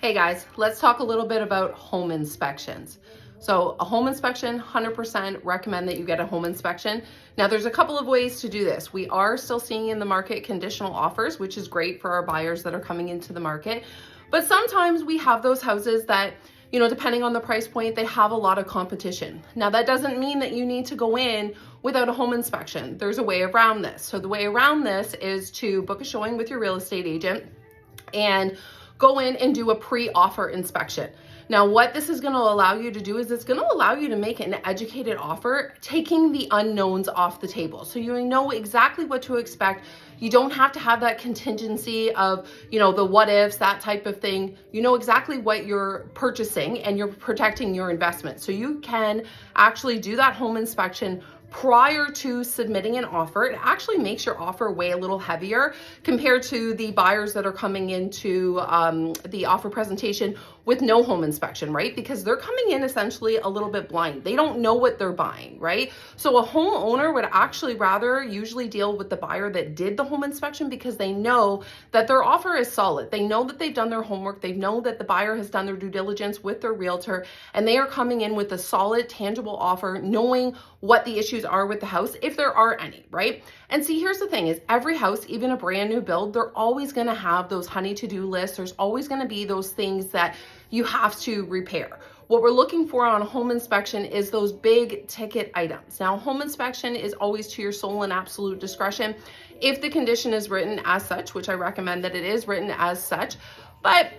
Hey guys, let's talk a little bit about home inspections. So a home inspection, 100% recommend that you get a home inspection. Now there's a couple of ways to do this. We are still seeing in the market conditional offers, which is great for our buyers that are coming into the market. But sometimes we have those houses that, depending on the price point, they have a lot of competition. Now that doesn't mean that you need to go in without a home inspection. There's a way around this. So the way around this is to book a showing with your real estate agent and go in and do a pre-offer inspection. Now, what this is going to allow you to do is it's going to allow you to make an educated offer, taking the unknowns off the table. So you know exactly what to expect. You don't have to have that contingency of, the what ifs, that type of thing. You know exactly what you're purchasing and you're protecting your investment. So you can actually do that home inspection prior to submitting an offer. It actually makes your offer weigh a little heavier compared to the buyers that are coming into the offer presentation with no home inspection, right? Because they're coming in essentially a little bit blind. They don't know what they're buying, right? So a homeowner would actually rather usually deal with the buyer that did the home inspection because they know that their offer is solid. They know that they've done their homework. They know that the buyer has done their due diligence with their realtor, and they are coming in with a solid, tangible offer, knowing what the issues are with the house, if there are any, right? And see, here's the thing is every house, even a brand new build, they're always going to have those honey to-do lists. There's always going to be those things that you have to repair. What we're looking for on a home inspection is those big ticket items. Now, home inspection is always to your sole and absolute discretion. If the condition is written as such, which I recommend that it is written as such, but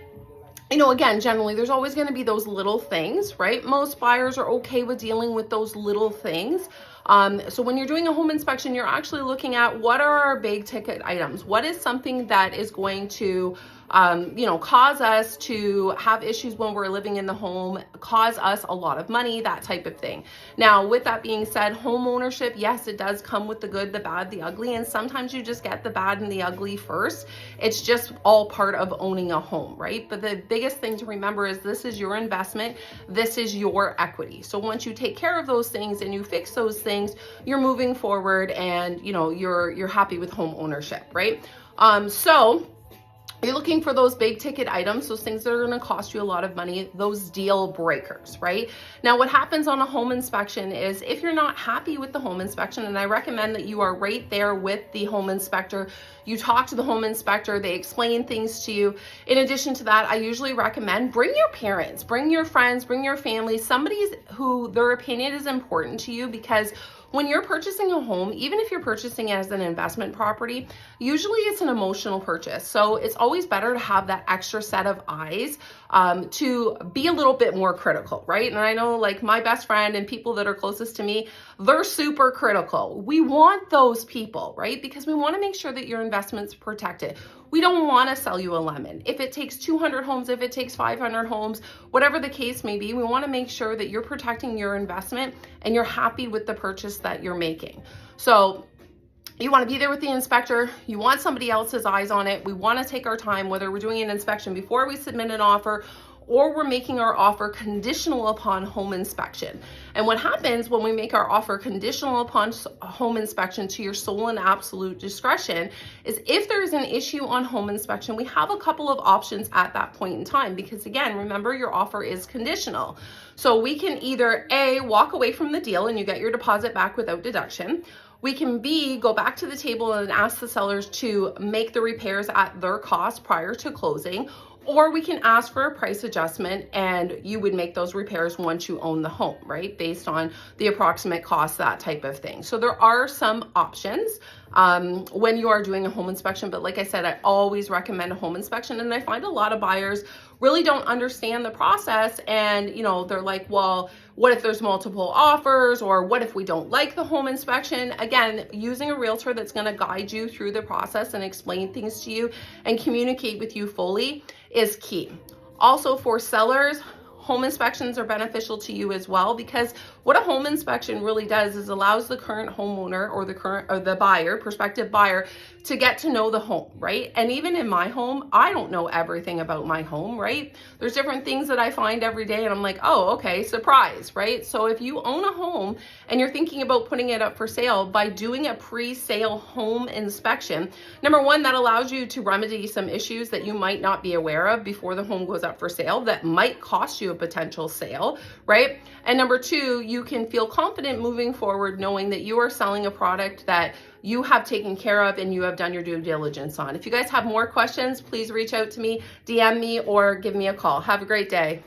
again, generally, there's always going to be those little things, right? Most buyers are okay with dealing with those little things. So when you're doing a home inspection, you're actually looking at what are our big ticket items? What is something that is going to cause us to have issues when we're living in the home, cause us a lot of money, that type of thing. Now, with that being said, home ownership, yes, it does come with the good, the bad, the ugly, and sometimes you just get the bad and the ugly first. It's just all part of owning a home, right? But the biggest thing to remember is this is your investment. This is your equity. So once you take care of those things and you fix those things, you're moving forward and, you're happy with home ownership, right? So you're looking for those big ticket items, those things that are going to cost you a lot of money, those deal breakers, right? Now, what happens on a home inspection is if you're not happy with the home inspection, and I recommend that you are right there with the home inspector, you talk to the home inspector, they explain things to you. In addition to that, I usually recommend bring your parents, bring your friends, bring your family, somebody who their opinion is important to you, because when you're purchasing a home, even if you're purchasing as an investment property, usually it's an emotional purchase. So it's always better to have that extra set of eyes to be a little bit more critical, right? And I know like my best friend and people that are closest to me, they're super critical. We want those people, right? Because we want to make sure that your investment's protected. We don't want to sell you a lemon. If it takes 200 homes, if it takes 500 homes, whatever the case may be, we want to make sure that you're protecting your investment and you're happy with the purchase that you're making. So you want to be there with the inspector. You want somebody else's eyes on it. We want to take our time, whether we're doing an inspection before we submit an offer or we're making our offer conditional upon home inspection. And what happens when we make our offer conditional upon home inspection to your sole and absolute discretion is if there's an issue on home inspection, we have a couple of options at that point in time, because again, remember your offer is conditional. So we can either A, walk away from the deal and you get your deposit back without deduction. We can B, go back to the table and ask the sellers to make the repairs at their cost prior to closing, or we can ask for a price adjustment and you would make those repairs once you own the home, right? Based on the approximate cost, that type of thing. So there are some options when you are doing a home inspection. But like I said, I always recommend a home inspection. And I find a lot of buyers really don't understand the process. And, they're like, well, what if there's multiple offers, or what if we don't like the home inspection? Again, using a realtor that's going to guide you through the process and explain things to you and communicate with you fully is key. Also for sellers, home inspections are beneficial to you as well, because what a home inspection really does is allows the current homeowner or the buyer, prospective buyer, to get to know the home, right? And even in my home, I don't know everything about my home, right? There's different things that I find every day and I'm like, oh, okay, surprise, right? So if you own a home and you're thinking about putting it up for sale, by doing a pre-sale home inspection, number one, that allows you to remedy some issues that you might not be aware of before the home goes up for sale that might cost you a potential sale, right? And number two, you can feel confident moving forward knowing that you are selling a product that you have taken care of and you have done your due diligence on. If you guys have more questions, please reach out to me, DM me, or give me a call. Have a great day.